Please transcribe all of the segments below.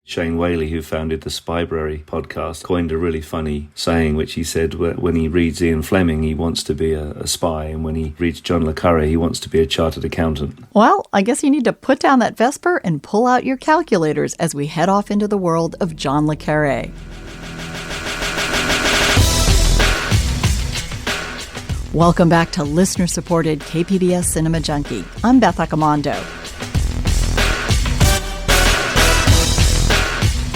Shane Whaley, who founded the Spybrary podcast, coined a really funny saying, which he said when he reads Ian Fleming, he wants to be a spy, and when he reads John Le Carré, he wants to be a chartered accountant. Well, I guess you need to put down that Vesper and pull out your calculators as we head off into the world of John Le Carré. Welcome back to listener-supported KPBS Cinema Junkie. I'm Beth Accomando.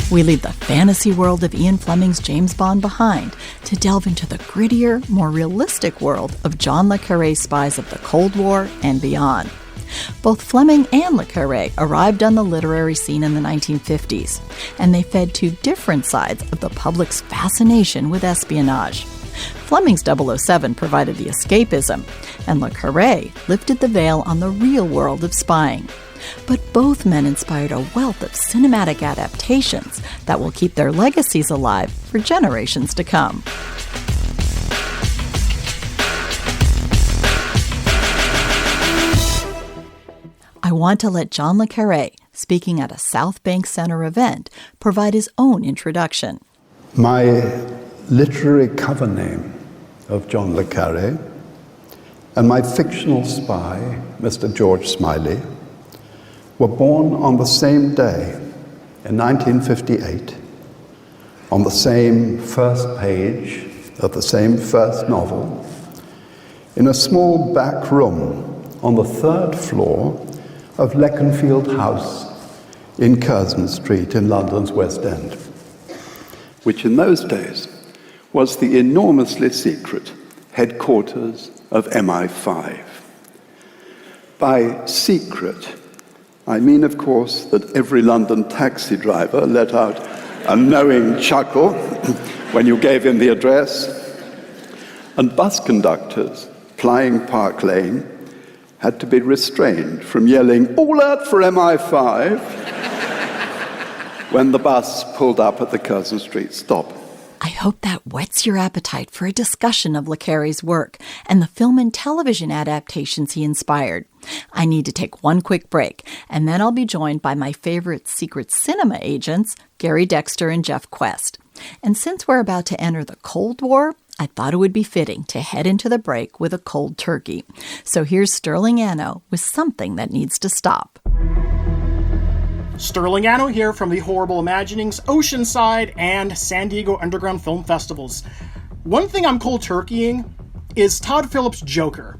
We leave the fantasy world of Ian Fleming's James Bond behind to delve into the grittier, more realistic world of John Le Carré's Spies of the Cold War and beyond. Both Fleming and Le Carré arrived on the literary scene in the 1950s, and they fed two different sides of the public's fascination with espionage. Fleming's 007 provided the escapism, and Le Carré lifted the veil on the real world of spying. But both men inspired a wealth of cinematic adaptations that will keep their legacies alive for generations to come. I want to let John Le Carré, speaking at a South Bank Center event, provide his own introduction. My literary cover name of John Le Carré and my fictional spy, Mr. George Smiley, were born on the same day in 1958, on the same first page of the same first novel, in a small back room on the third floor of Leconfield House in Curzon Street in London's West End, which in those days was the enormously secret headquarters of MI5. By secret, I mean, of course, that every London taxi driver let out a knowing chuckle when you gave him the address, and bus conductors plying Park Lane had to be restrained from yelling, "All out for MI5," when the bus pulled up at the Curzon Street stop. I hope that whets your appetite for a discussion of Le Carré's work and the film and television adaptations he inspired. I need to take one quick break, and then I'll be joined by my favorite secret cinema agents, Gary Dexter and Jeff Quest. And since we're about to enter the Cold War, I thought it would be fitting to head into the break with a cold turkey. So here's Sterling Anno with something that needs to stop. Sterling Anno here from the Horrible Imaginings, Oceanside, and San Diego Underground Film Festivals. One thing I'm cold turkeying is Todd Phillips' Joker.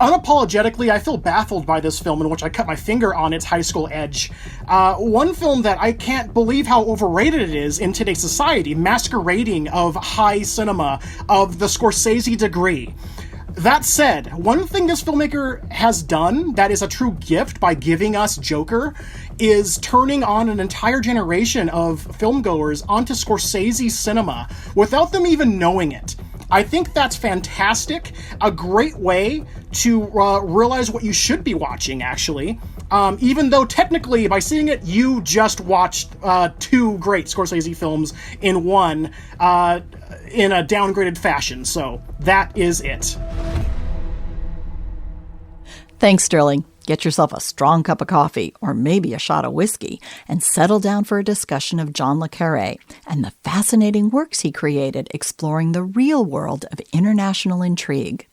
Unapologetically, I feel baffled by this film in which I cut my finger on its high school edge. One film that I can't believe how overrated it is in today's society, masquerading of high cinema, of the Scorsese degree. That said, one thing this filmmaker has done that is a true gift by giving us Joker is turning on an entire generation of filmgoers onto Scorsese cinema without them even knowing it. I think that's fantastic, a great way to realize what you should be watching, actually. Even though technically, by seeing it, you just watched two great Scorsese films in one, in a downgraded fashion. So that is it. Thanks, Sterling. Get yourself a strong cup of coffee, or maybe a shot of whiskey, and settle down for a discussion of John Le Carré and the fascinating works he created exploring the real world of international intrigue.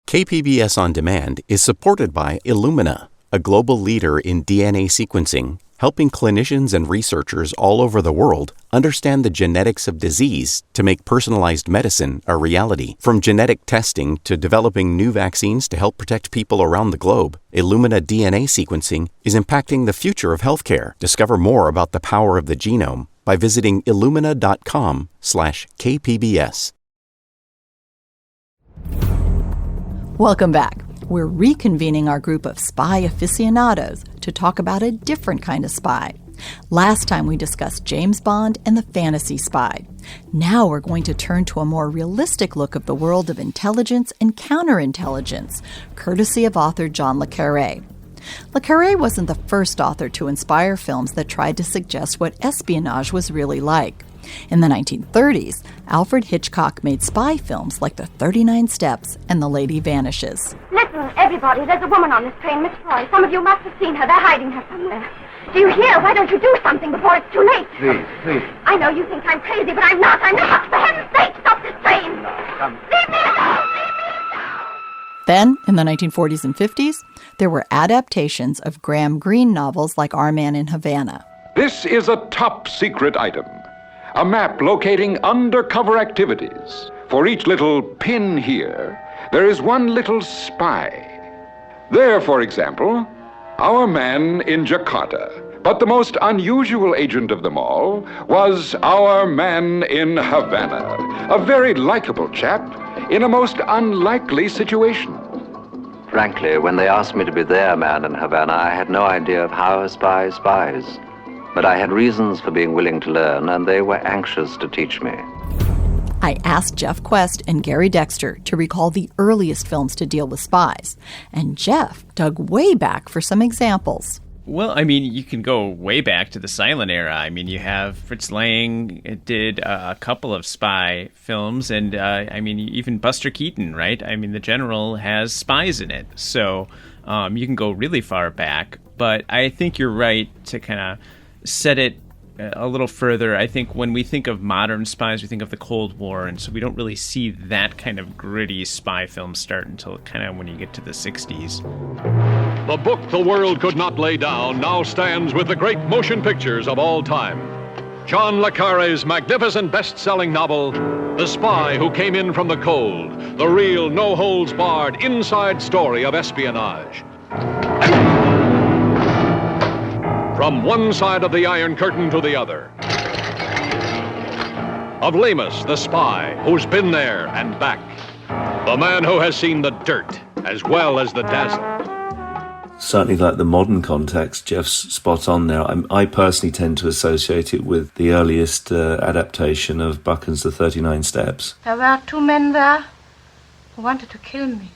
KPBS On Demand is supported by Illumina, a global leader in DNA sequencing, helping clinicians and researchers all over the world understand the genetics of disease to make personalized medicine a reality. From genetic testing to developing new vaccines to help protect people around the globe, Illumina DNA sequencing is impacting the future of healthcare. Discover more about the power of the genome by visiting illumina.com/KPBS. Welcome back. We're reconvening our group of spy aficionados to talk about a different kind of spy. Last time we discussed James Bond and the fantasy spy. Now we're going to turn to a more realistic look of the world of intelligence and counterintelligence, courtesy of author John Le Carré. Le Carré wasn't the first author to inspire films that tried to suggest what espionage was really like. In the 1930s, Alfred Hitchcock made spy films like The 39 Steps and The Lady Vanishes. Listen, everybody, there's a woman on this train, Miss Troy. Some of you must have seen her. They're hiding her somewhere. Do you hear? Why don't you do something before it's too late? Please. I know you think I'm crazy, but I'm not. For heaven's sake, stop this train! Leave me alone! Then, in the 1940s and 50s, there were adaptations of Graham Greene novels like Our Man in Havana. This is a top secret item. A map locating undercover activities. For each little pin here, there is one little spy. There, for example, our man in Jakarta. But the most unusual agent of them all was our man in Havana. A very likable chap in a most unlikely situation. Frankly, when they asked me to be their man in Havana, I had no idea of how a spy spies. But I had reasons for being willing to learn, and they were anxious to teach me. I asked Jeff Quest and Gary Dexter to recall the earliest films to deal with spies, and Jeff dug way back for some examples. Well, I mean, you can go way back to the silent era. I mean, you have Fritz Lang did a couple of spy films, and I mean, even Buster Keaton, right? I mean, The General has spies in it, so you can go really far back. But I think you're right to kind of set it a little further. I think when we think of modern spies, we think of the Cold War, and so we don't really see that kind of gritty spy film start until kind of when you get to the 60s. The book the world could not lay down now stands with the great motion pictures of all time. John Le Carré's magnificent best-selling novel, The Spy Who Came In From the Cold, the real no-holds-barred inside story of espionage. From one side of the Iron Curtain to the other. Of Lemus, the spy, who's been there and back. The man who has seen the dirt as well as the dazzle. Certainly, like the modern context, Jeff's spot on there. I personally tend to associate it with the earliest adaptation of Buchan's The 39 Steps. There were two men there who wanted to kill me.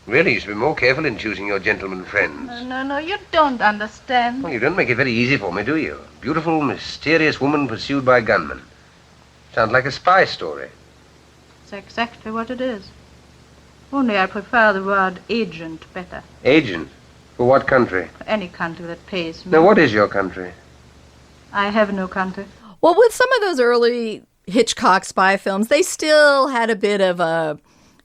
Really, you should be more careful in choosing your gentleman friends. No, you don't understand. Well, you don't make it very easy for me, do you? Beautiful, mysterious woman pursued by gunmen. Sounds like a spy story. It's exactly what it is. Only I prefer the word agent better. Agent? For what country? For any country that pays me. Now, what is your country? I have no country. Well, with some of those early Hitchcock spy films, they still had a bit of a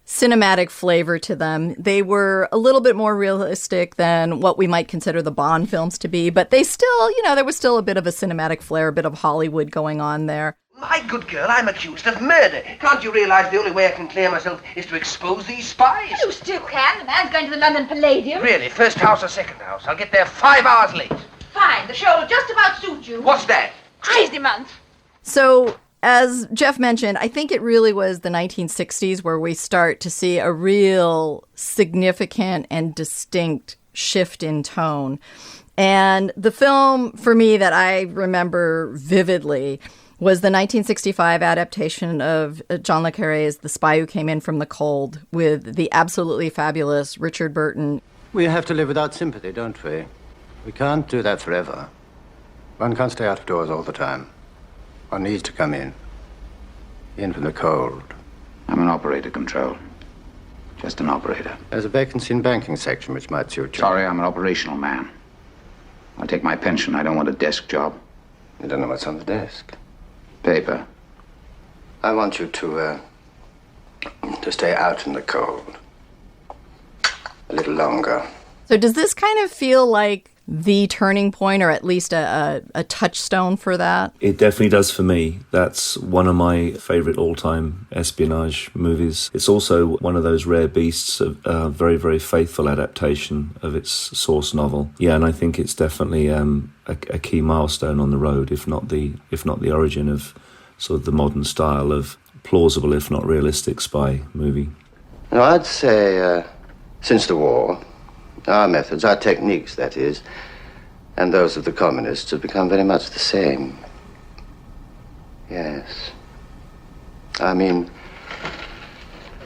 cinematic flavor to them. They were a little bit more realistic than what we might consider the Bond films to be, but they still, there was still a bit of a cinematic flair, a bit of Hollywood going on there. My good girl, I'm accused of murder. Can't you realize the only way I can clear myself is to expose these spies? You still can. The man's going to the London Palladium. Really? First house or second house? I'll get there 5 hours late. Fine. The show will just about suit you. What's that? Crazy month. So, as Jeff mentioned, I think it really was the 1960s where we start to see a real significant and distinct shift in tone. And the film, for me, that I remember vividly was the 1965 adaptation of John Le Carré's The Spy Who Came In From the Cold with the absolutely fabulous Richard Burton. We have to live without sympathy, don't we? We can't do that forever. One can't stay out of doors all the time. One needs to come in from the cold. I'm an operator, Control. Just an operator. There's a vacancy in banking section which might suit you. Sorry, I'm an operational man. I'll take my pension. I don't want a desk job. You don't know what's on the desk. Paper. I want you to stay out in the cold a little longer. So does this kind of feel like the turning point, or at least a touchstone for that? It definitely does for me. That's one of my favourite all-time espionage movies. It's also one of those rare beasts of a very, very faithful adaptation of its source novel. Yeah, and I think it's definitely a key milestone on the road, if not the origin of sort of the modern style of plausible, if not realistic, spy movie. No, I'd say since the war, our methods, our techniques, that is, and those of the communists have become very much the same. Yes. I mean,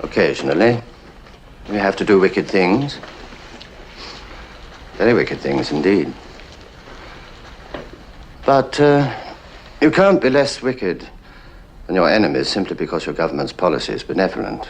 occasionally, we have to do wicked things. Very wicked things indeed. But You can't be less wicked than your enemies simply because your government's policy is benevolent.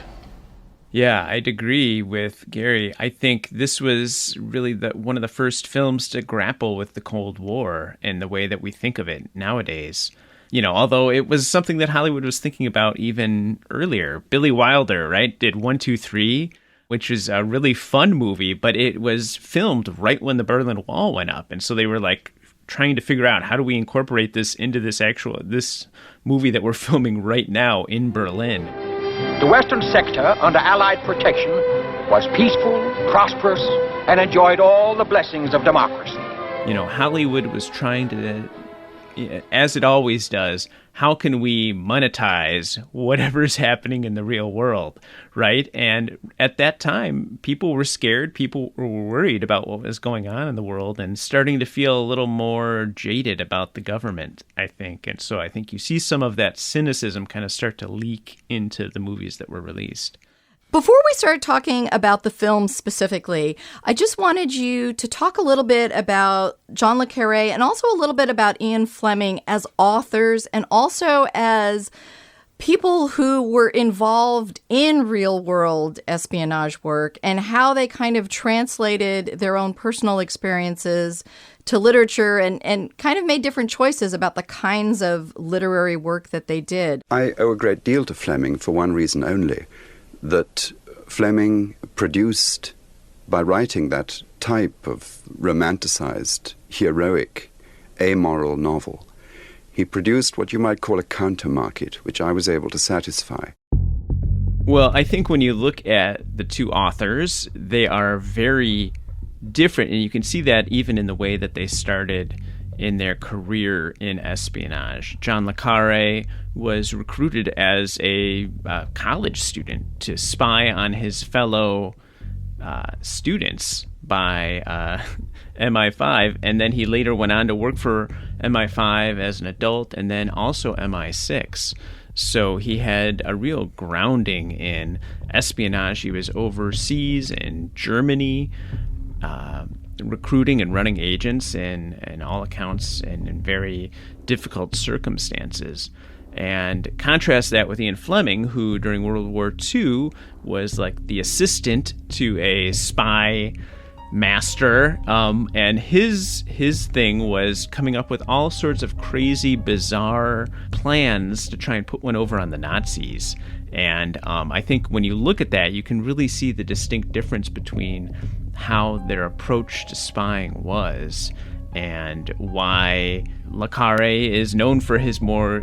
Yeah, I'd agree with Gary. I think this was really one of the first films to grapple with the Cold War and the way that we think of it nowadays. You know, although it was something that Hollywood was thinking about even earlier. Billy Wilder, right, did 1, 2, 3, which is a really fun movie, but it was filmed right when the Berlin Wall went up. And so they were like trying to figure out, how do we incorporate this into this movie that we're filming right now in Berlin? The western sector, under Allied protection, was peaceful, prosperous, and enjoyed all the blessings of democracy. You know, Hollywood was trying to, as it always does, how can we monetize whatever's happening in the real world, right? And at that time, people were scared, people were worried about what was going on in the world and starting to feel a little more jaded about the government, I think. And so I think you see some of that cynicism kind of start to leak into the movies that were released. Before we start talking about the film specifically, I just wanted you to talk a little bit about John Le Carré and also a little bit about Ian Fleming as authors and also as people who were involved in real-world espionage work and how they kind of translated their own personal experiences to literature and kind of made different choices about the kinds of literary work that they did. I owe a great deal to Fleming for one reason only, that Fleming produced, by writing that type of romanticized, heroic, amoral novel, he produced what you might call a counter-market, which I was able to satisfy. Well, I think when you look at the two authors, they are very different, and you can see that even in the way that they started in their career in espionage. John Le Carré was recruited as a college student to spy on his fellow students by MI5, and then he later went on to work for MI5 as an adult and then also MI6. So he had a real grounding in espionage. He was overseas in Germany, recruiting and running agents in all accounts and in very difficult circumstances. And contrast that with Ian Fleming, who during World War II was like the assistant to a spy master, and his thing was coming up with all sorts of crazy, bizarre plans to try and put one over on the Nazis. And I think when you look at that, you can really see the distinct difference between how their approach to spying was and why Le Carré is known for his more,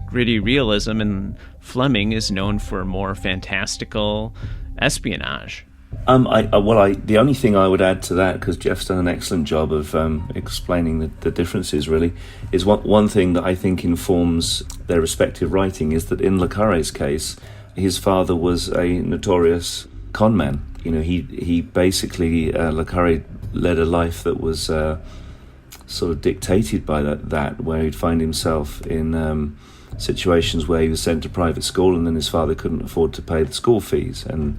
gritty realism and Fleming is known for more fantastical espionage. The only thing I would add to that, because Jeff's done an excellent job of explaining the differences really, is one thing that I think informs their respective writing is that in Le Carré's case, his father was a notorious con man. He basically, Le Carré led a life that was sort of dictated by that where he'd find himself in situations where he was sent to private school and then his father couldn't afford to pay the school fees, and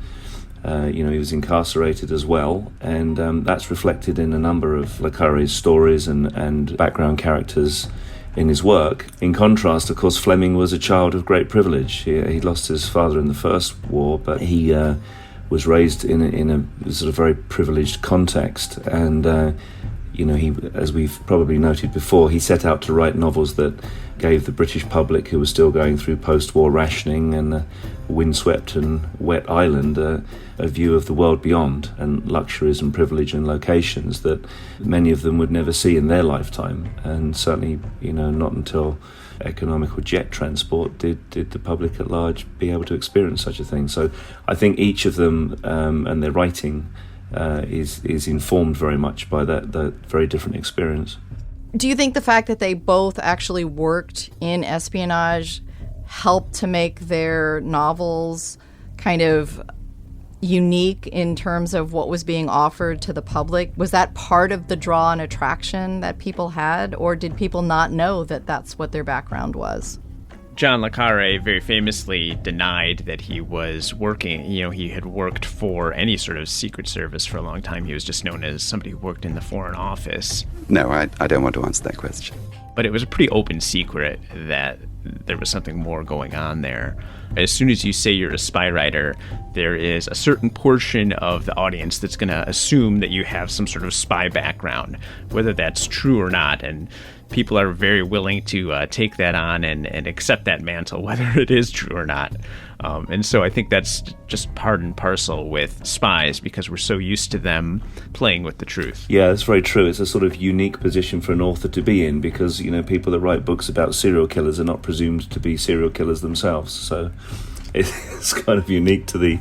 he was incarcerated as well, and that's reflected in a number of Le Carré's stories and background characters in his work. In contrast, of course, Fleming was a child of great privilege. He lost his father in the First War, but he was raised in a sort of very privileged context, and he, as we've probably noted before, he set out to write novels that gave the British public, who was still going through post-war rationing and a windswept and wet island, a view of the world beyond and luxuries and privilege and locations that many of them would never see in their lifetime, and certainly not until economical jet transport did the public at large be able to experience such a thing. So I think each of them and their writing is informed very much by that very different experience. Do you think the fact that they both actually worked in espionage helped to make their novels kind of unique in terms of what was being offered to the public? Was that part of the draw and attraction that people had, or did people not know that that's what their background was? John Le Carré very famously denied that he was working, he had worked for any sort of secret service for a long time. He was just known as somebody who worked in the Foreign Office. No, I don't want to answer that question. But it was a pretty open secret that there was something more going on there. As soon as you say you're a spy writer, there is a certain portion of the audience that's going to assume that you have some sort of spy background, whether that's true or not. And people are very willing to take that on and accept that mantle, whether it is true or not. And so I think that's just part and parcel with spies, because we're so used to them playing with the truth. Yeah, that's very true. It's a sort of unique position for an author to be in, because, you know, people that write books about serial killers are not presumed to be serial killers themselves. So it's kind of unique to the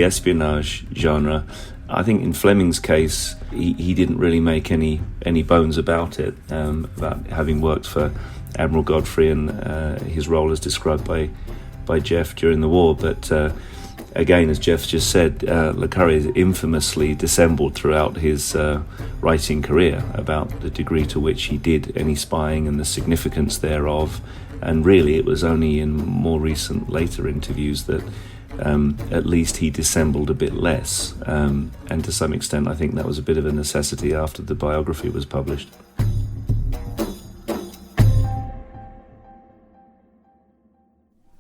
espionage genre. I think in Fleming's case, he didn't really make any bones about it, about having worked for Admiral Godfrey and his role as described by Jeff during the war. But again, as Jeff just said, Le Carré infamously dissembled throughout his writing career about the degree to which he did any spying and the significance thereof. And really, it was only in more recent, later interviews that at least he dissembled a bit less. And to some extent, I think that was a bit of a necessity after the biography was published.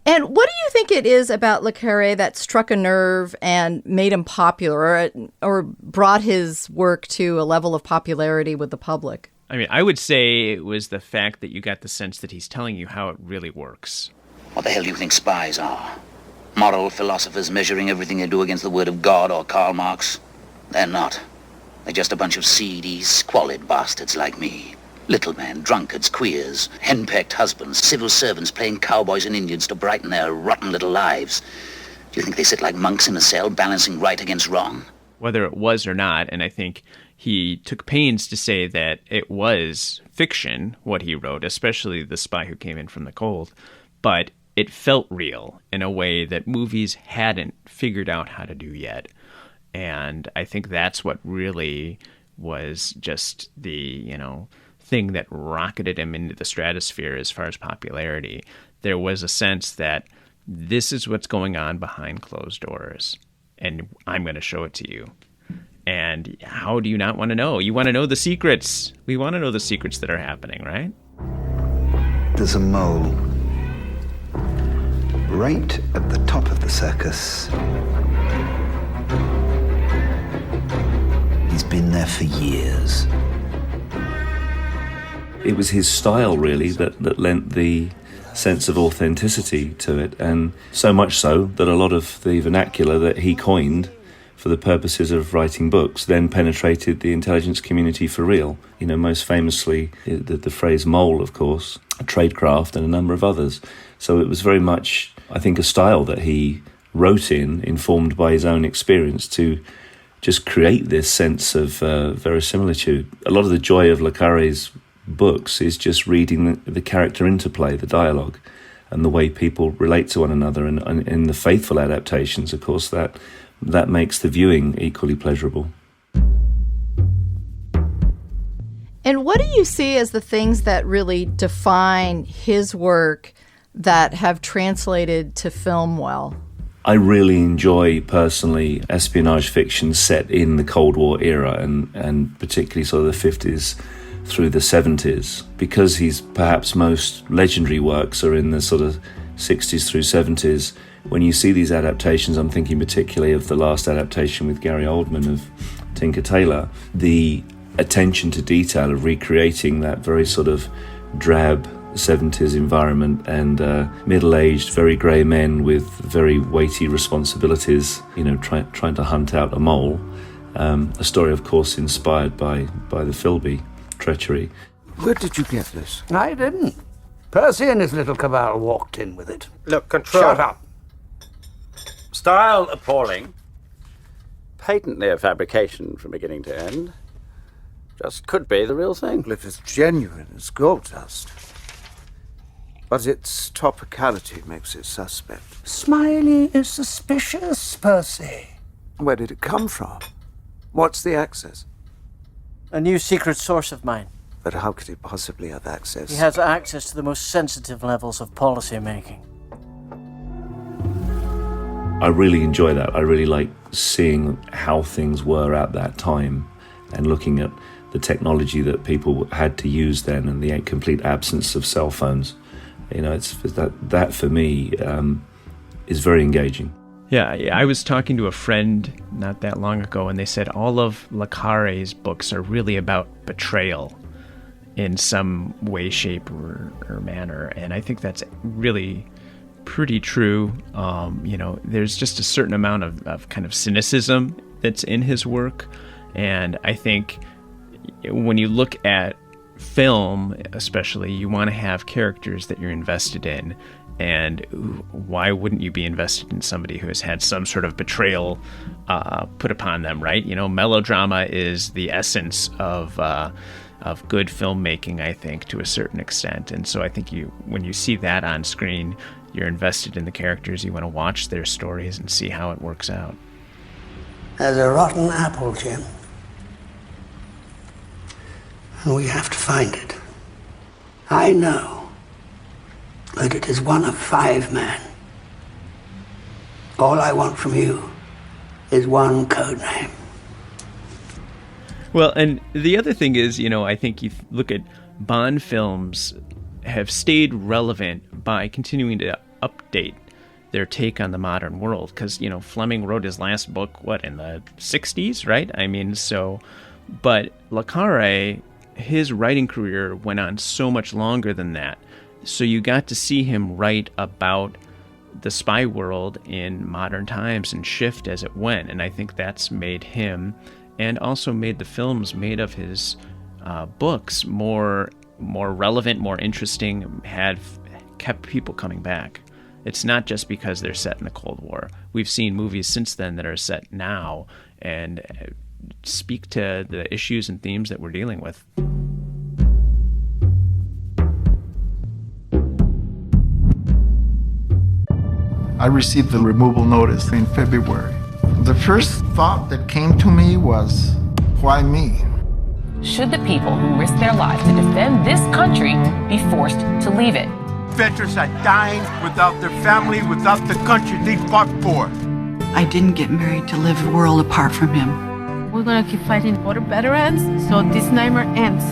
And what do you think it is about Le Carré that struck a nerve and made him popular, or brought his work to a level of popularity with the public? I mean, I would say it was the fact that you got the sense that he's telling you how it really works. What the hell do you think spies are? Moral philosophers measuring everything they do against the word of God or Karl Marx? They're not. They're just a bunch of seedy, squalid bastards like me. Little men, drunkards, queers, henpecked husbands, civil servants playing cowboys and Indians to brighten their rotten little lives. Do you think they sit like monks in a cell balancing right against wrong? Whether it was or not, and I think he took pains to say that it was fiction, what he wrote, especially The Spy Who Came In From the Cold, but it felt real in a way that movies hadn't figured out how to do yet. And I think that's what really was just the, thing that rocketed him into the stratosphere as far as popularity. There was a sense that this is what's going on behind closed doors, and I'm going to show it to you. And how do you not want to know? You want to know the secrets. We want to know the secrets that are happening, right? There's a mole right at the top of the circus. He's been there for years. It was his style, really, that lent the sense of authenticity to it, and so much so that a lot of the vernacular that he coined for the purposes of writing books then penetrated the intelligence community for real. Most famously, the phrase mole, of course, tradecraft, and a number of others. So it was very much, I think, a style that he wrote in, informed by his own experience, to just create this sense of verisimilitude. A lot of the joy of Le Carré's books is just reading the character interplay, the dialogue, and the way people relate to one another. And in the faithful adaptations, of course, that makes the viewing equally pleasurable. And what do you see as the things that really define his work that have translated to film well? I really enjoy, personally, espionage fiction set in the Cold War era, and particularly sort of the 50s through the 70s, because his perhaps most legendary works are in the sort of 60s through 70s. When you see these adaptations, I'm thinking particularly of the last adaptation with Gary Oldman of Tinker Tailor, the attention to detail of recreating that very sort of drab 70s environment, and middle-aged, very grey men with very weighty responsibilities, trying to hunt out a mole. A story, of course, inspired by the Philby treachery. Where did you get this? I didn't. Percy and his little cabal walked in with it. Look, control. Shut up. Style appalling. Patently a fabrication from beginning to end. Just could be the real thing. Well, if it's genuine, it's gold dust. But its topicality makes it suspect. Smiley is suspicious, Percy. Where did it come from? What's the access? A new secret source of mine. But how could he possibly have access? He has access to the most sensitive levels of policy making. I really enjoy that. I really like seeing how things were at that time and looking at the technology that people had to use then and the complete absence of cell phones. It's that for me is very engaging. Yeah, I was talking to a friend not that long ago, and they said all of Le Carré's books are really about betrayal in some way, shape, or manner, and I think that's really pretty true. There's just a certain amount of kind of cynicism that's in his work, and I think when you look at film, especially, you want to have characters that you're invested in. And why wouldn't you be invested in somebody who has had some sort of betrayal put upon them, right? Melodrama is the essence of good filmmaking, I think, to a certain extent. And so I think when you see that on screen, you're invested in the characters. You want to watch their stories and see how it works out. There's a rotten apple, Jim. And we have to find it. I know that it is one of 5 men. All I want from you is one code name. Well, and the other thing is, I think you look at Bond films have stayed relevant by continuing to update their take on the modern world. Because, Fleming wrote his last book, in the 60s, right? But Le Carré, his writing career went on so much longer than that. So you got to see him write about the spy world in modern times and shift as it went. And I think that's made him, and also made the films made of his books more relevant, more interesting, kept people coming back. It's not just because they're set in the Cold War. We've seen movies since then that are set now and speak to the issues and themes that we're dealing with. I received the removal notice in February. The first thought that came to me was, why me? Should the people who risk their lives to defend this country be forced to leave it? Veterans are dying without their family, without the country they fought for. I didn't get married to live a world apart from him. We're gonna keep fighting for the veterans so this nightmare ends.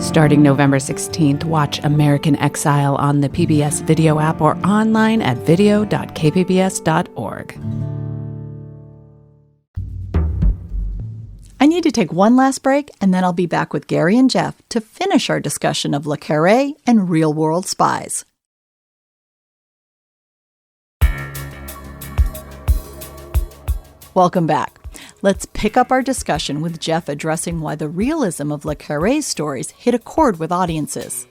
Starting November 16th, watch American Exile on the PBS video app or online at video.kpbs.org. I need to take one last break, and then I'll be back with Gary and Jeff to finish our discussion of Le Carré and real-world spies. Welcome back. Let's pick up our discussion with Jeff addressing why the realism of Le Carré's stories hit a chord with audiences.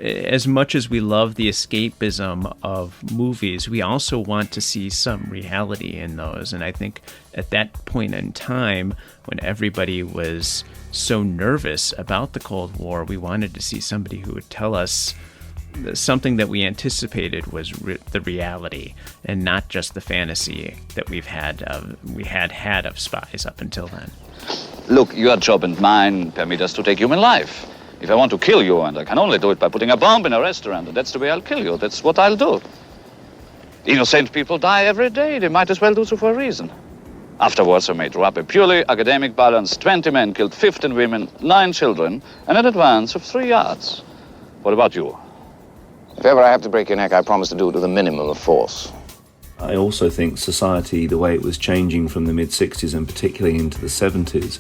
As much as we love the escapism of movies, we also want to see some reality in those. And I think at that point in time, when everybody was so nervous about the Cold War, we wanted to see somebody who would tell us something that we anticipated was the reality, and not just the fantasy that we had of spies up until then. Look, your job and mine permit us to take human life. If I want to kill you, and I can only do it by putting a bomb in a restaurant, and that's the way I'll kill you. That's what I'll do. Innocent people die every day. They might as well do so for a reason. Afterwards, I may draw up a purely academic balance. 20 men killed 15 women, 9 children, and an advance of 3 yards. What about you? If ever I have to break your neck, I promise to do it with a minimum of force. I also think society, the way it was changing from the mid-60s and particularly into the 70s,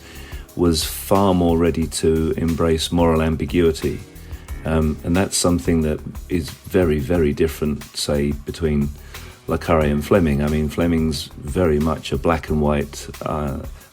was far more ready to embrace moral ambiguity. And that's something that is very, very different, say, between Le Carré and Fleming. I mean, Fleming's very much a black and white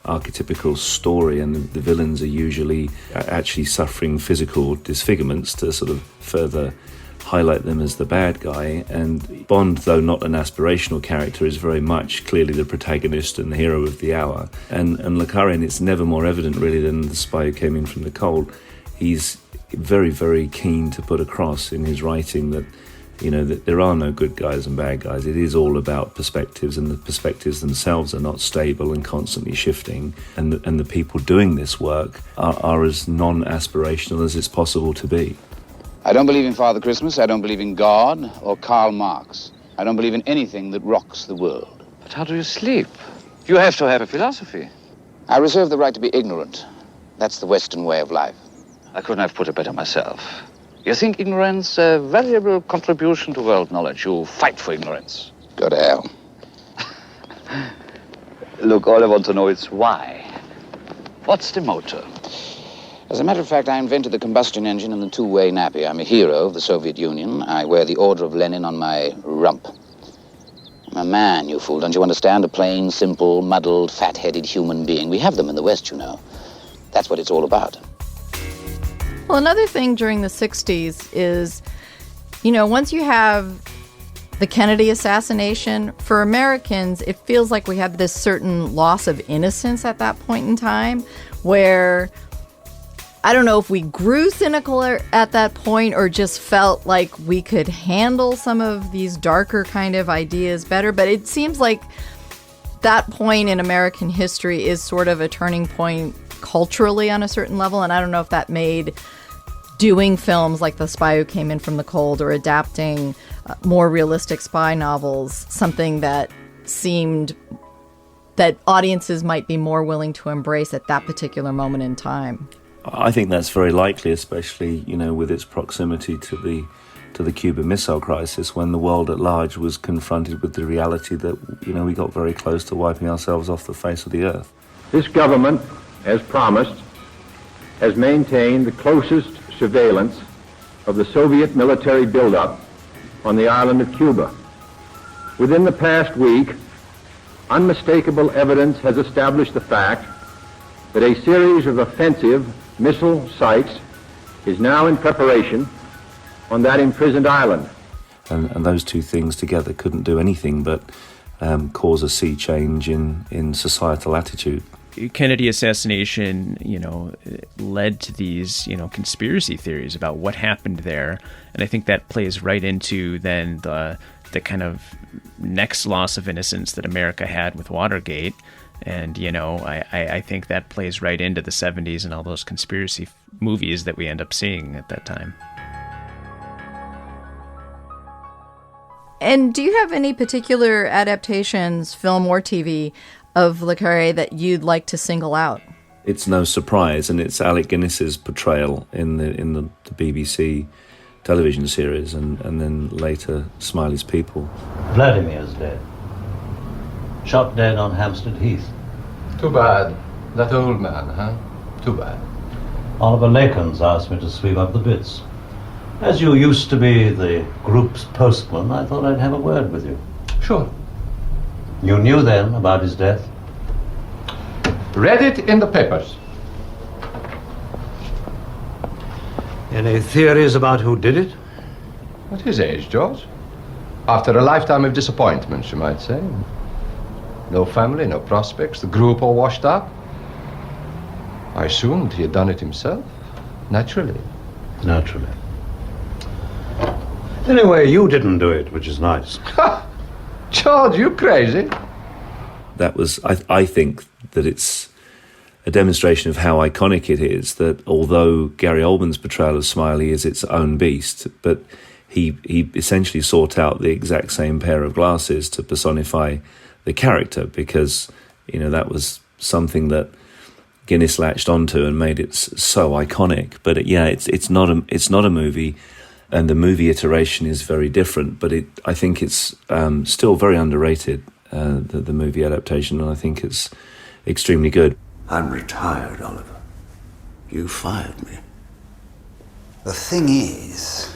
archetypical story, and the villains are usually actually suffering physical disfigurements to sort of further highlight them as the bad guy. And Bond, though not an aspirational character, is very much clearly the protagonist and the hero of the hour. And Le Carré, and it's never more evident really than The Spy Who Came In From the Cold, he's very, very keen to put across in his writing that, you know, that there are no good guys and bad guys. It is all about perspectives, and the perspectives themselves are not stable and constantly shifting. And the people doing this work are as non-aspirational as it's possible to be. I don't believe in Father Christmas. I don't believe in God or Karl Marx. I don't believe in anything that rocks the world. But how do you sleep? You have to have a philosophy. I reserve the right to be ignorant. That's the Western way of life. I couldn't have put it better myself. You think ignorance a valuable contribution to world knowledge. You fight for ignorance. Go to hell. Look, all I want to know is why. What's the motor? As a matter of fact, I invented the combustion engine and the two-way nappy. I'm a hero of the Soviet Union. I wear the Order of Lenin on my rump. I'm a man, you fool. Don't you understand? A plain, simple, muddled, fat-headed human being. We have them in the West, you know. That's what it's all about. Well, another thing during the 60s is, you know, once you have the Kennedy assassination, for Americans, it feels like we have this certain loss of innocence at that point in time where I don't know if we grew cynical at that point or just felt like we could handle some of these darker kind of ideas better. But it seems like that point in American history is sort of a turning point culturally on a certain level. And I don't know if that made doing films like The Spy Who Came In From the Cold or adapting more realistic spy novels something that seemed that audiences might be more willing to embrace at that particular moment in time. I think that's very likely, especially, you know, with its proximity to the Cuban Missile Crisis, when the world at large was confronted with the reality that, you know, we got very close to wiping ourselves off the face of the earth. This government, as promised, has maintained the closest surveillance of the Soviet military buildup on the island of Cuba. Within the past week, unmistakable evidence has established the fact that a series of offensive missile sites is now in preparation on that imprisoned island. And those two things together couldn't do anything but cause a sea change in societal attitude. Kennedy assassination, you know, led to these, you know, conspiracy theories about what happened there. And I think that plays right into then the kind of next loss of innocence that America had with Watergate. And, you know, I think that plays right into the 70s and all those conspiracy movies that we end up seeing at that time. And do you have any particular adaptations, film or TV, of Le Carré that you'd like to single out? It's no surprise, and it's Alec Guinness's portrayal in the BBC television series, and then later Smiley's People. Vladimir's dead. Shot dead on Hampstead Heath. Too bad. That old man, huh? Too bad. Oliver Lacon's asked me to sweep up the bits. As you used to be the group's postman, I thought I'd have a word with you. Sure. You knew then about his death? Read it in the papers. Any theories about who did it? At his age, George. After a lifetime of disappointments, you might say. No family, no prospects, the group all washed up. I assumed he had done it himself. Naturally. Naturally. Anyway, you didn't do it, which is nice. Ha! George, you crazy? That was, I think that it's a demonstration of how iconic it is, that although Gary Oldman's portrayal of Smiley is its own beast, but he essentially sought out the exact same pair of glasses to personify the character, because, you know, that was something that Guinness latched onto and made it so iconic. But it's not a movie, and the movie iteration is very different. But I think it's still very underrated, the movie adaptation, and I think it's extremely good. I'm retired, Oliver. You fired me. The thing is,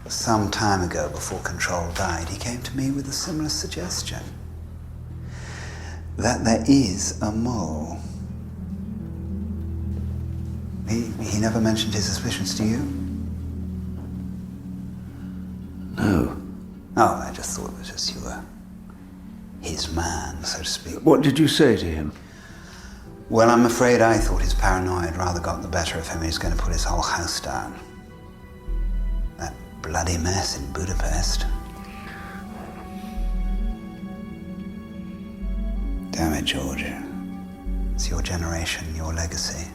some time ago, before Control died, he came to me with a similar suggestion. That there is a mole. He never mentioned his suspicions to you? No. Oh, I just thought it was just you were his man, so to speak. What did you say to him? Well, I'm afraid I thought his paranoia rather got the better of him. He was going to put his whole house down. That bloody mess in Budapest. Damn it, Georgia. It's your generation, your legacy.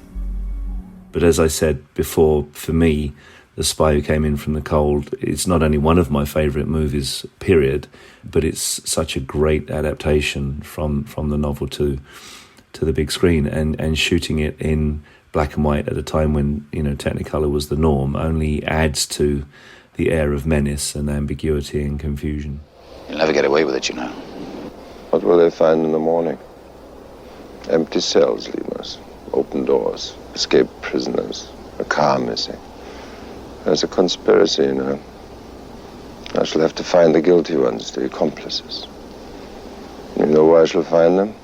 But as I said before, for me, The Spy Who Came In From the Cold, it's not only one of my favourite movies, period, but it's such a great adaptation from the novel to the big screen, and shooting it in black and white at a time when, Technicolor was the norm, only adds to the air of menace and ambiguity and confusion. You'll never get away with it, What will they find in the morning? Empty cells, Lemurs. Open doors. Escaped prisoners. A car missing. There's a conspiracy, I shall have to find the guilty ones, the accomplices. You know where I shall find them?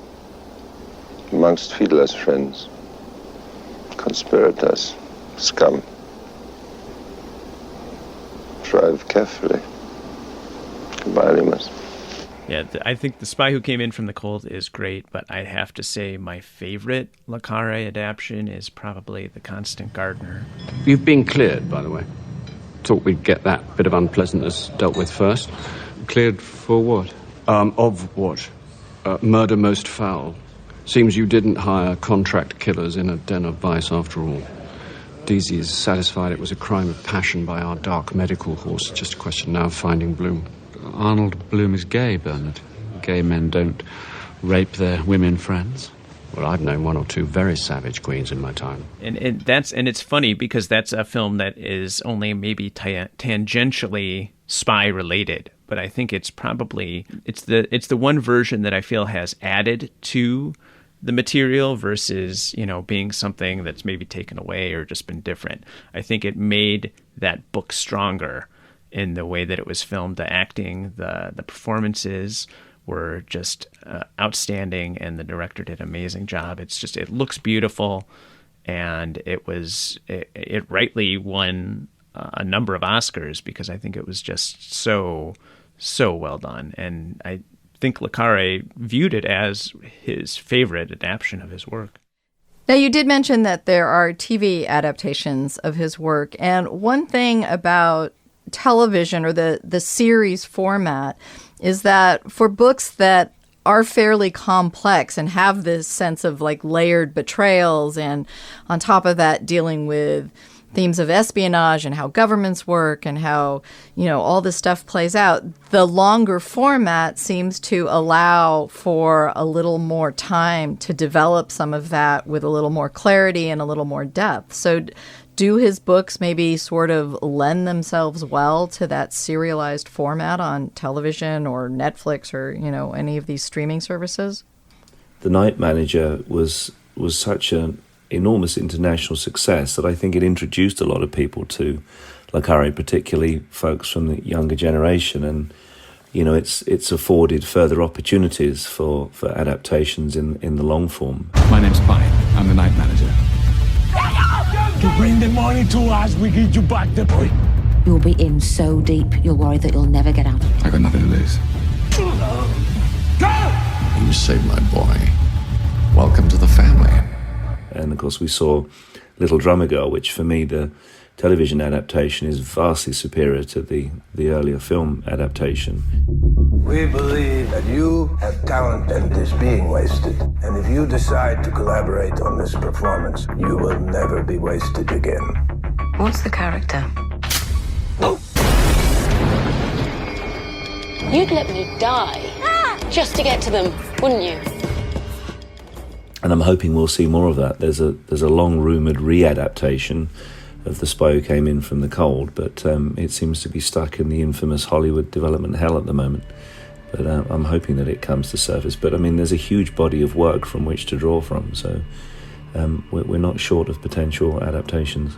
Amongst Fiedler's friends. Conspirators. Scum. Drive carefully. Goodbye, Lemurs. Yeah, I think The Spy Who Came In From the Cold is great, but I have to say my favorite Le Carré adaptation is probably The Constant Gardener. You've been cleared, by the way. Thought we'd get that bit of unpleasantness dealt with first. Cleared for what? Of what? Murder most foul. Seems you didn't hire contract killers in a den of vice after all. Deasy is satisfied it was a crime of passion by our dark medical horse. Just a question now of finding Bloom. Arnold Bloom is gay, Bernard. Gay men don't rape their women friends. Well, I've known one or two very savage queens in my time. And it's funny because that's a film that is only maybe tangentially spy related, but I think it's probably it's the one version that I feel has added to the material versus, being something that's maybe taken away or just been different. I think it made that book stronger in the way that it was filmed. The acting, the performances were just outstanding, and the director did an amazing job. It looks beautiful, and it rightly won a number of Oscars because I think it was just so well done. And I think Le Carré viewed it as his favorite adaptation of his work. Now, you did mention that there are TV adaptations of his work, and one thing about television or the series format is that for books that are fairly complex and have this sense of like layered betrayals, and on top of that dealing with themes of espionage and how governments work and how, all this stuff plays out, the longer format seems to allow for a little more time to develop some of that with a little more clarity and a little more depth. So do his books maybe sort of lend themselves well to that serialized format on television or Netflix or, any of these streaming services? The Night Manager was such an enormous international success that I think it introduced a lot of people to Le Carré, particularly folks from the younger generation. And, it's afforded further opportunities for adaptations in the long form. My name's Spy. I'm the Night Manager. To bring the money to us, we give you back the boy. You'll be in so deep, you'll worry that you'll never get out. I got nothing to lose. Go! You saved my boy. Welcome to the family. And of course we saw Little Drummer Girl, which for me the television adaptation is vastly superior to the earlier film adaptation. We believe that you have talent and it is being wasted. And if you decide to collaborate on this performance, you will never be wasted again. What's the character? You'd let me die just to get to them, wouldn't you? And I'm hoping we'll see more of that. There's a long-rumoured readaptation of The Spy Who Came In From the Cold, but it seems to be stuck in the infamous Hollywood development hell at the moment. But I'm hoping that it comes to surface. But, there's a huge body of work from which to draw from, so we're not short of potential adaptations.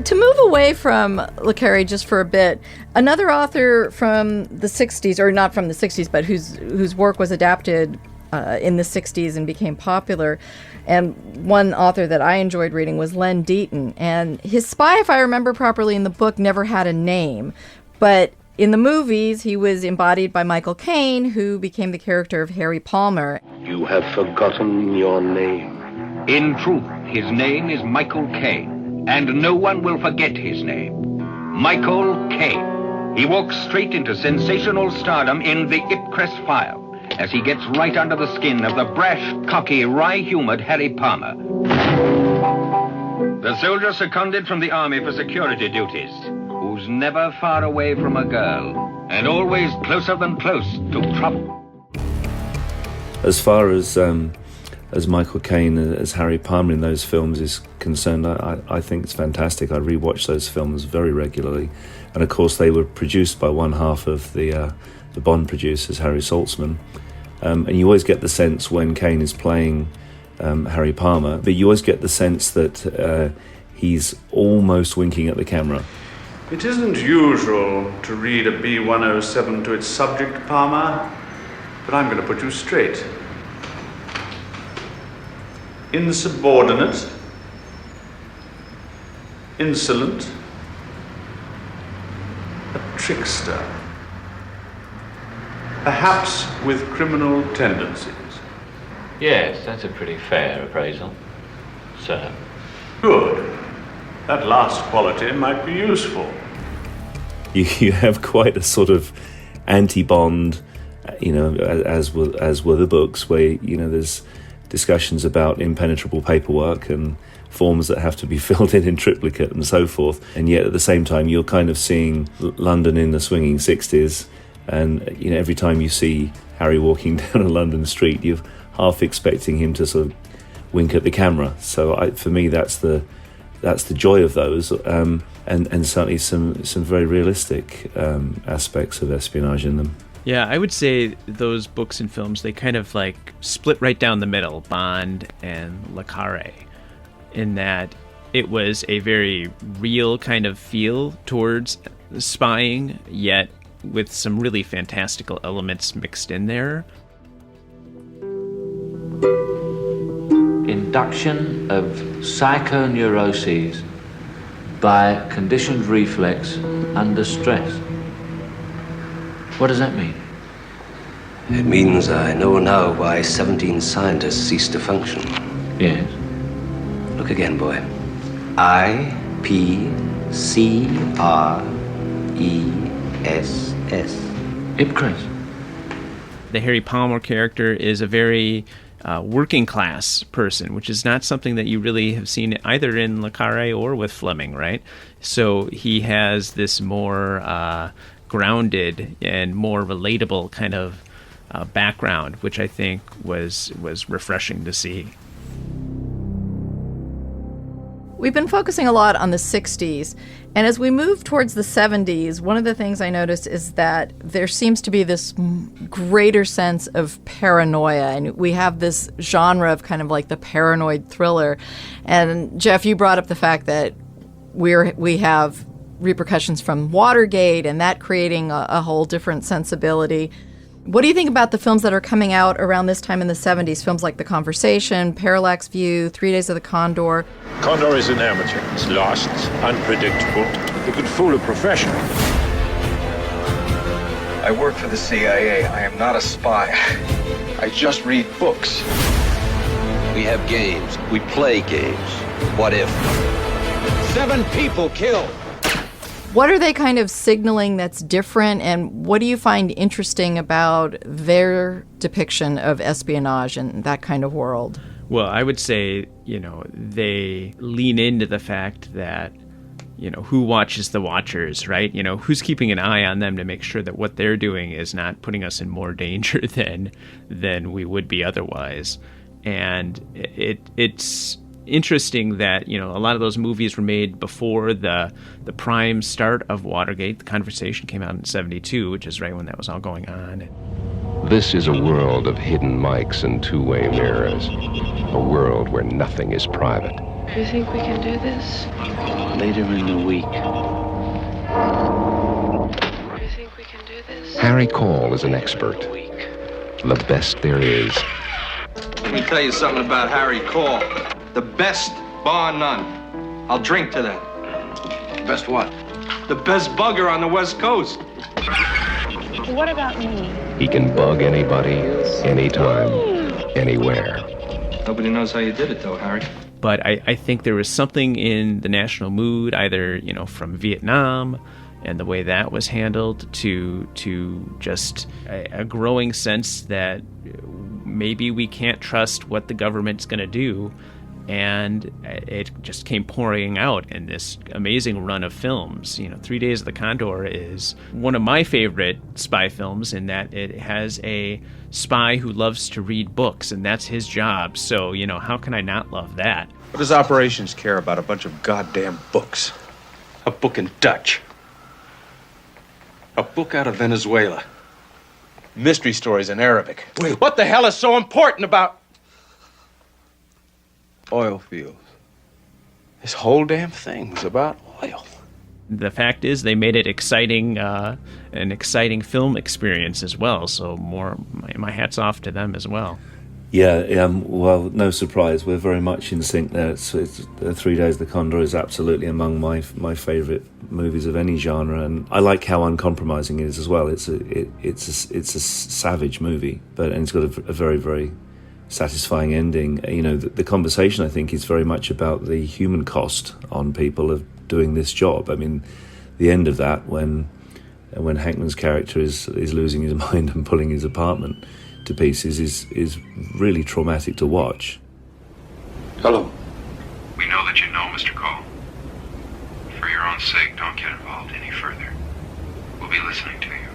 To move away from Le Carré just for a bit, another author from the 60s, or not from the 60s, but whose work was adapted in the 60s and became popular, and one author that I enjoyed reading was Len Deaton. And his spy, if I remember properly in the book, never had a name. But in the movies, he was embodied by Michael Caine, who became the character of Harry Palmer. You have forgotten your name. In truth, his name is Michael Caine, and no one will forget his name. Michael Caine. He walks straight into sensational stardom in the Ipcrest File, as he gets right under the skin of the brash, cocky, wry-humored Harry Palmer. The soldier seconded from the army for security duties, who's never far away from a girl, and always closer than close to trouble. As far as as Michael Caine as Harry Palmer in those films is concerned, I think it's fantastic. I rewatch those films very regularly, and of course they were produced by one half of the Bond producers, Harry Saltzman, and you always get the sense when Caine is playing Harry Palmer, but you always get the sense that he's almost winking at the camera. It isn't usual to read a B-107 to its subject, Palmer, but I'm going to put you straight. Insubordinate, insolent, a trickster, perhaps with criminal tendencies. Yes, that's a pretty fair appraisal, sir. Good. That last quality might be useful. You have quite a sort of anti-Bond, as were the books, where there's discussions about impenetrable paperwork and forms that have to be filled in triplicate and so forth, and yet at the same time you're kind of seeing London in the swinging 60s, and every time you see Harry walking down a London street, you're half expecting him to sort of wink at the camera. So for me that's the joy of those, and certainly some very realistic aspects of espionage in them. Yeah, I would say those books and films, they kind of like split right down the middle, Bond and Le Carré, in that it was a very real kind of feel towards spying, yet with some really fantastical elements mixed in there. Induction of psychoneuroses by conditioned reflex under stress. What does that mean? It means I know now why 17 scientists ceased to function. Yes. Look again, boy. I-P-C-R-E-S-S. Ipcress. The Harry Palmer character is a very working class person, which is not something that you really have seen either in Le Carré or with Fleming, right? So he has this more grounded and more relatable kind of background, which I think was refreshing to see. We've been focusing a lot on the 60s, and as we move towards the 70s, one of the things I noticed is that there seems to be this greater sense of paranoia, and we have this genre of kind of like the paranoid thriller. And Jeff, you brought up the fact that we have repercussions from Watergate and that creating a whole different sensibility. What do you think about the films that are coming out around this time in the 70s? Films like The Conversation, Parallax View, 3 Days of the Condor. Condor is an amateur. It's lost, unpredictable. It could fool a professional. I work for the CIA. I am not a spy. I just read books. We have games. We play games. What if? 7 people killed. What are they kind of signaling that's different, and what do you find interesting about their depiction of espionage and that kind of world? Well, I would say, they lean into the fact that, who watches the watchers, right? Who's keeping an eye on them to make sure that what they're doing is not putting us in more danger than we would be otherwise. And it's interesting that a lot of those movies were made before the prime start of Watergate. The Conversation came out in 1972, which is right when that was all going on. This is a world of hidden mics and two-way mirrors, a world where nothing is private. Do you think we can do this? Later in the week. Do you think we can do this? Harry Cole is an expert, the best there is. Let me tell you something about Harry Cole. The best, bar none. I'll drink to that. Best what? The best bugger on the West Coast. What about me? He can bug anybody, anytime, anywhere. Nobody knows how you did it, though, Harry. But I think there was something in the national mood, either, from Vietnam and the way that was handled to just a growing sense that maybe we can't trust what the government's going to do. and it just came pouring out in this amazing run of films. 3 Days of the Condor is one of my favorite spy films in that it has a spy who loves to read books, and that's his job. So, how can I not love that? What does operations care about a bunch of goddamn books? A book in Dutch. A book out of Venezuela. Mystery stories in Arabic. Wait, what the hell is so important about oil fields? This whole damn thing was about oil. The fact is, they made it exciting, an exciting film experience as well. So my hat's off to them as well. Yeah, well, no surprise. We're very much in sync there. It's 3 Days of the Condor is absolutely among my favourite movies of any genre, and I like how uncompromising it is as well. It's a savage movie, and it's got a very, very satisfying ending. The conversation, I think, is very much about the human cost on people of doing this job. I mean, the end of that, when Hackman's character is losing his mind and pulling his apartment to pieces, is really traumatic to watch. Hello. We know that you know, Mr. Cole. For your own sake, don't get involved any further. We'll be listening to you.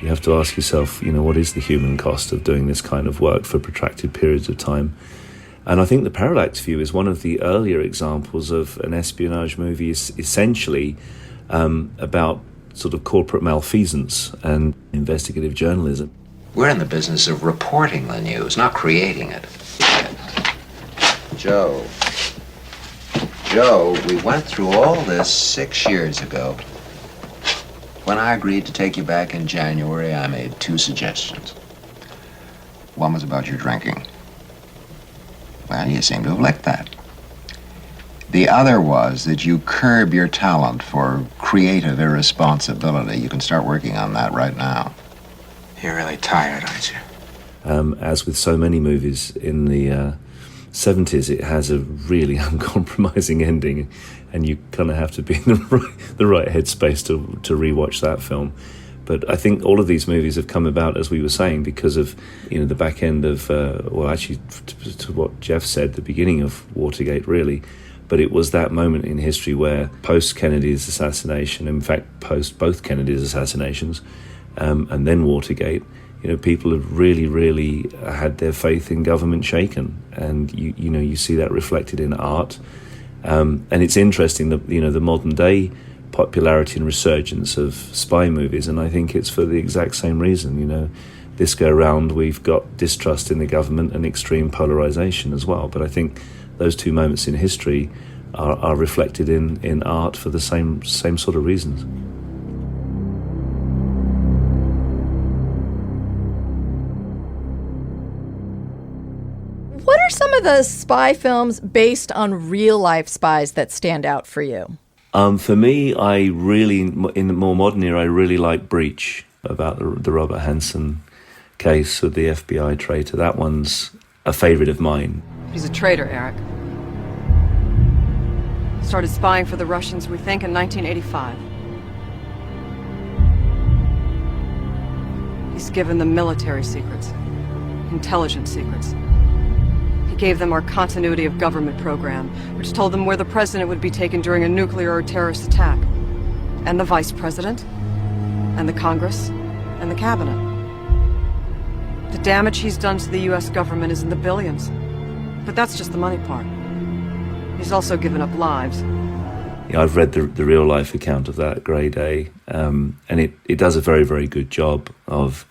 You have to ask yourself, what is the human cost of doing this kind of work for protracted periods of time? And I think The Parallax View is one of the earlier examples of an espionage movie essentially about sort of corporate malfeasance and investigative journalism. We're in the business of reporting the news, not creating it. Joe, we went through all this 6 years ago. When I agreed to take you back in January, I made 2 suggestions. One was about your drinking. Well, you seem to have licked that. The other was that you curb your talent for creative irresponsibility. You can start working on that right now. You're really tired, aren't you? As with so many movies in the 70s, it has a really uncompromising ending, and you kind of have to be in the right headspace to rewatch that film. But I think all of these movies have come about, as we were saying, because of the back end of, to what Jeff said, the beginning of Watergate, really. But it was that moment in history where post-Kennedy's assassination, in fact, post both Kennedy's assassinations, and then Watergate, people have really, really had their faith in government shaken. And, you see that reflected in art. And it's interesting that, the modern day popularity and resurgence of spy movies, and I think it's for the exact same reason. This go round, we've got distrust in the government and extreme polarization as well. But I think those 2 moments in history are reflected in art for the same sort of reasons. What are some of the spy films based on real-life spies that stand out for you? For me, in the more modern era, I really like Breach, about the Robert Hansen case of the FBI traitor. That one's a favourite of mine. He's a traitor, Eric. Started spying for the Russians, we think, in 1985. He's given them military secrets, intelligence secrets. He gave them our continuity of government program, which told them where the president would be taken during a nuclear or terrorist attack, and the vice president, and the Congress, and the cabinet. The damage he's done to the U.S. government is in the billions. But that's just the money part. He's also given up lives. Yeah, I've read the real-life account of that, Grey Day, and it does a very, very good job of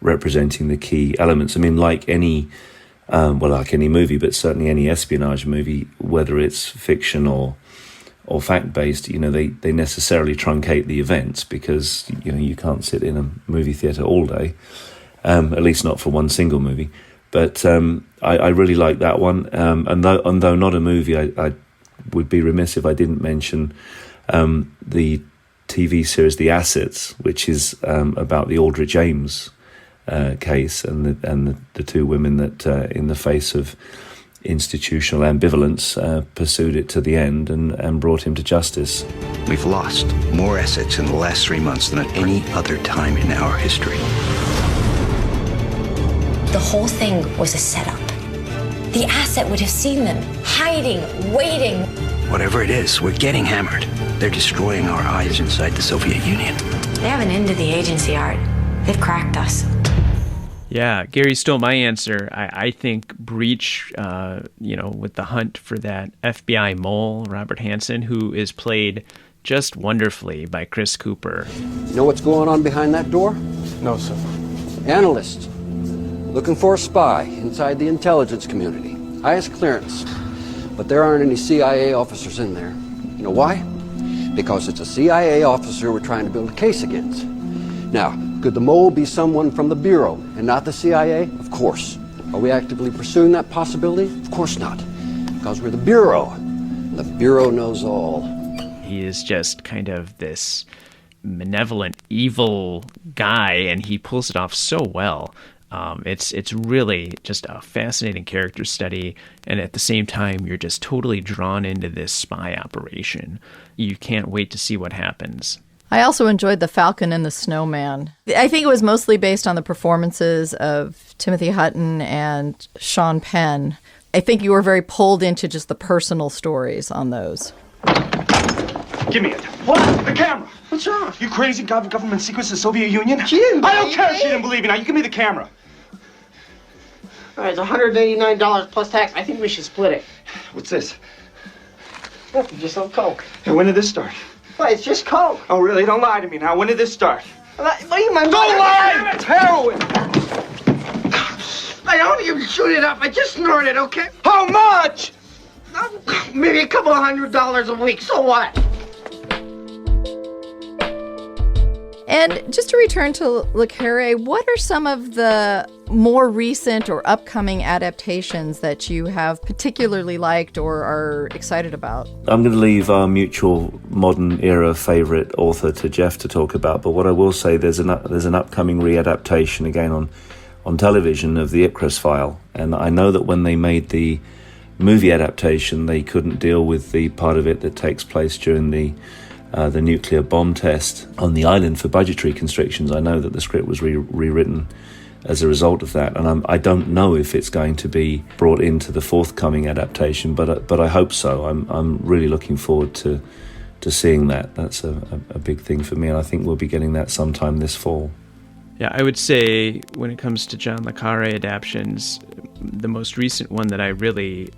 representing the key elements. I mean, like any movie, but certainly any espionage movie, whether it's fiction or fact-based, they necessarily truncate the events because, you can't sit in a movie theatre all day, at least not for one single movie. But I really like that one. And though not a movie, I would be remiss if I didn't mention the TV series The Assets, which is about the Aldrich Ames case and the 2 women that, in the face of institutional ambivalence, pursued it to the end and brought him to justice. We've lost more assets in the last 3 months than at any other time in our history. The whole thing was a setup. The asset would have seen them, hiding, waiting. Whatever it is, we're getting hammered. They're destroying our eyes inside the Soviet Union. They have an end to the agency, Art. They've cracked us. Yeah, Gary stole my answer. I think Breach, with the hunt for that FBI mole, Robert Hansen, who is played just wonderfully by Chris Cooper. You know what's going on behind that door? No, sir. Analysts looking for a spy inside the intelligence community. Highest clearance. But there aren't any CIA officers in there. You know why? Because it's a CIA officer we're trying to build a case against. Now, could the mole be someone from the Bureau and not the CIA? Of course. Are we actively pursuing that possibility? Of course not. Because we're the Bureau. And the Bureau knows all. He is just kind of this malevolent, evil guy, and he pulls it off so well. It's really just a fascinating character study, and at the same time, you're just totally drawn into this spy operation. You can't wait to see what happens. I also enjoyed The Falcon and the Snowman. I think it was mostly based on the performances of Timothy Hutton and Sean Penn. I think you were very pulled into just the personal stories on those. Give me it. What? The camera. What's wrong? You crazy? Government secrets of the Soviet Union? She didn't I don't believe care me. if she didn't believe me. Now, you give me the camera. All right, it's $189 plus tax. I think we should split it. What's this? Nothing, just some Coke. Hey, when did this start? What, it's just Coke. Oh, really? Don't lie to me now. When did this start? What do you mean? Don't lie! It's heroin! I don't even shoot it up. I just snort it, okay? How much? Maybe a couple of $100 a week. So what? And just to return to Le Carré, what are some of the more recent or upcoming adaptations that you have particularly liked or are excited about? I'm going to leave our mutual modern era favourite author to Jeff to talk about, but what I will say, there's an upcoming readaptation again on television of the Ipcress File, and I know that when they made the movie adaptation, they couldn't deal with the part of it that takes place during the nuclear bomb test on the island for budgetary constrictions. I know that the script was rewritten as a result of that, and I don't know if it's going to be brought into the forthcoming adaptation, but I hope so. I'm really looking forward to seeing that. That's a big thing for me, and I think we'll be getting that sometime this fall. Yeah, I would say when it comes to John Le Carré adaptions, the most recent one that I really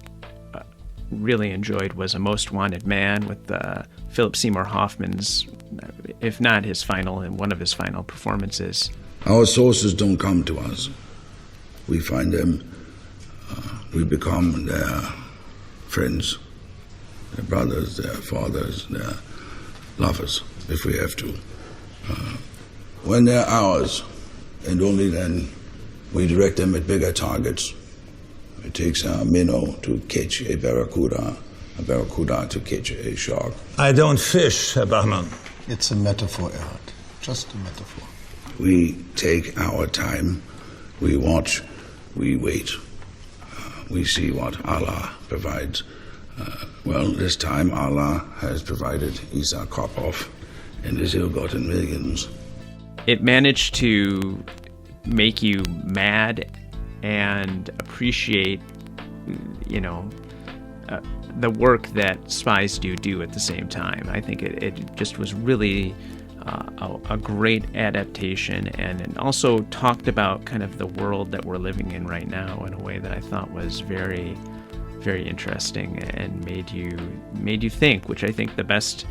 enjoyed was A Most Wanted Man with Philip Seymour Hoffman's, if not his final, and one of his final performances. Our sources don't come to us. We find them. We become their friends, their brothers, their fathers, their lovers, if we have to. When they're ours, and only then, we direct them at bigger targets. It takes a minnow to catch a barracuda to catch a shark. I don't fish, Herr Bachmann. It's a metaphor, Erhard. Just a metaphor. We take our time, we watch, we wait. We see what Allah provides. This time Allah has provided Isa Kopov and his ill-gotten millions. It managed to make you mad and appreciate, the work that spies do at the same time. I think it just was really a great adaptation, and it also talked about kind of the world that we're living in right now in a way that I thought was very, very interesting and made you think, which I think the best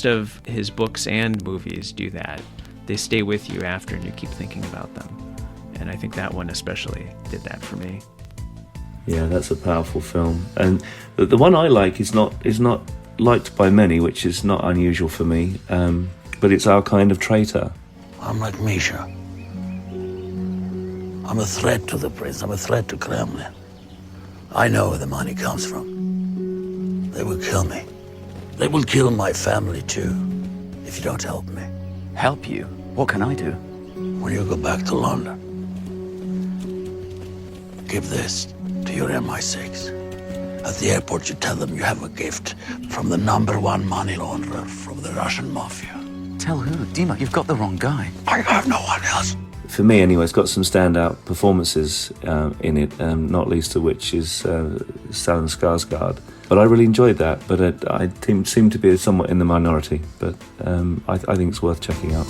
of his books and movies do that. They stay with you after and you keep thinking about them. And I think that one especially did that for me. Yeah, that's a powerful film. And the one I like is not liked by many, which is not unusual for me, but it's Our Kind of Traitor. I'm like Misha. I'm a threat to the prince. I'm a threat to Kremlin. I know where the money comes from. They will kill me. They will kill my family too, if you don't help me. Help you? What can I do? When you go back to London, give this to your MI6. At the airport, you tell them you have a gift from the #1 money launderer from the Russian mafia. Tell who? Dima, you've got the wrong guy. I have no one else. for me anyway, it's got some standout performances in it, not least of which is Stellan Skarsgård. But I really enjoyed that, but I seem to be somewhat in the minority, but I think it's worth checking out.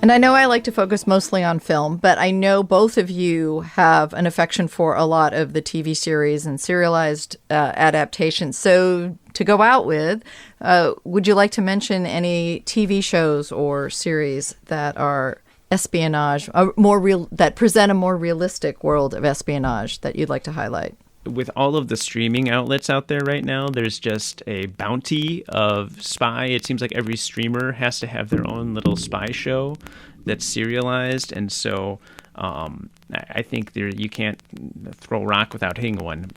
And I know I like to focus mostly on film, but I know both of you have an affection for a lot of the TV series and serialized adaptations. So to go out with, would you like to mention any TV shows or series that are espionage, that present a more realistic world of espionage that you'd like to highlight? With all of the streaming outlets out there right now, there's just a bounty of spy. It seems like every streamer has to have their own little spy show that's serialized, and so I think you can't throw a rock without hitting one.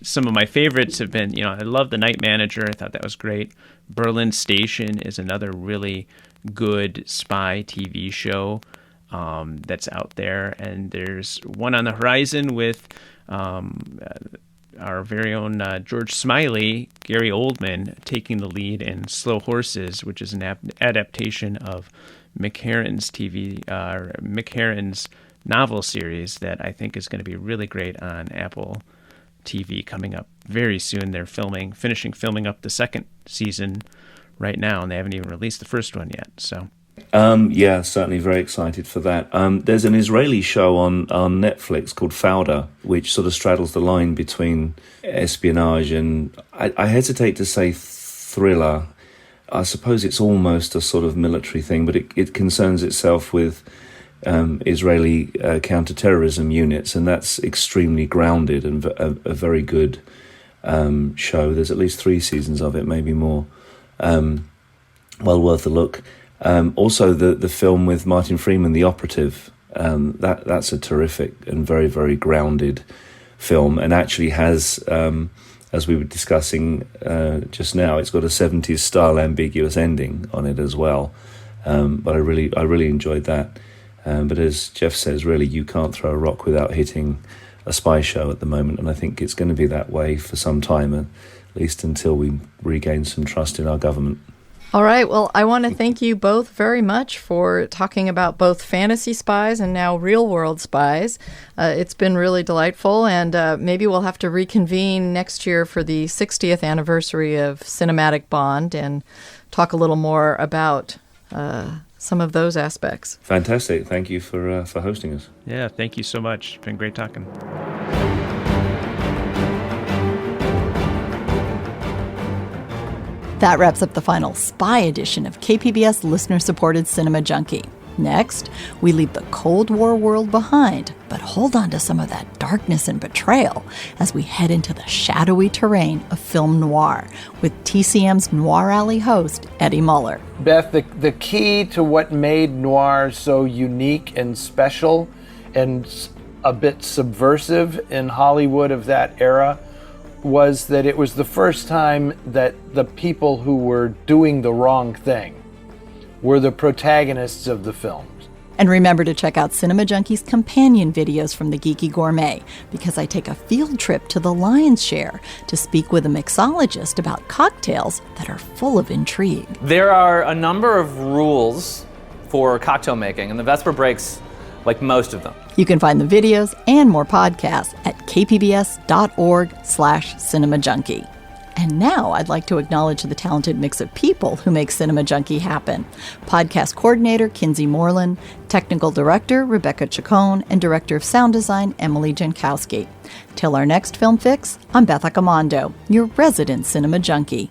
Some of my favorites have been, I love The Night Manager. I thought that was great. Berlin Station is another really good spy TV show that's out there, and there's one on the horizon with our very own George Smiley, Gary Oldman, taking the lead in Slow Horses, which is an adaptation of McHarren's McHarren's novel series that I think is going to be really great on Apple TV coming up very soon. They're finishing filming up the second season right now, and they haven't even released the first one yet. So. Yeah, certainly very excited for that. There's an Israeli show on Netflix called Fauda, which sort of straddles the line between espionage and, I hesitate to say thriller. I suppose it's almost a sort of military thing, but it concerns itself with Israeli counterterrorism units, and that's extremely grounded and a very good show. There's at least 3 seasons of it, maybe more. Well worth a look. Also, the film with Martin Freeman, The Operative, that's a terrific and very, very grounded film, and actually has, as we were discussing just now, it's got a 70s style ambiguous ending on it as well. But I really enjoyed that. But as Jeff says, really, you can't throw a rock without hitting a spy show at the moment, and I think it's going to be that way for some time, at least until we regain some trust in our government. All right. Well, I want to thank you both very much for talking about both fantasy spies and now real-world spies. It's been really delightful, and maybe we'll have to reconvene next year for the 60th anniversary of Cinematic Bond and talk a little more about some of those aspects. Fantastic. Thank you for hosting us. Yeah, thank you so much. It's been great talking. That wraps up the final spy edition of KPBS listener-supported Cinema Junkie. Next, we leave the Cold War world behind, but hold on to some of that darkness and betrayal as we head into the shadowy terrain of film noir with TCM's Noir Alley host, Eddie Muller. Beth, the key to what made noir so unique and special and a bit subversive in Hollywood of that era was that it was the first time that the people who were doing the wrong thing were the protagonists of the films. And remember to check out Cinema Junkie's companion videos from the Geeky Gourmet, because I take a field trip to the Lion's Share to speak with a mixologist about cocktails that are full of intrigue. There are a number of rules for cocktail making, and the Vesper breaks like most of them. You can find the videos and more podcasts at kpbs.org/cinemajunkie. And now I'd like to acknowledge the talented mix of people who make Cinema Junkie happen. Podcast coordinator Kinsey Moreland, technical director Rebecca Chacon, and director of sound design Emily Jankowski. Till our next Film Fix, I'm Beth Accomando, your resident Cinema Junkie.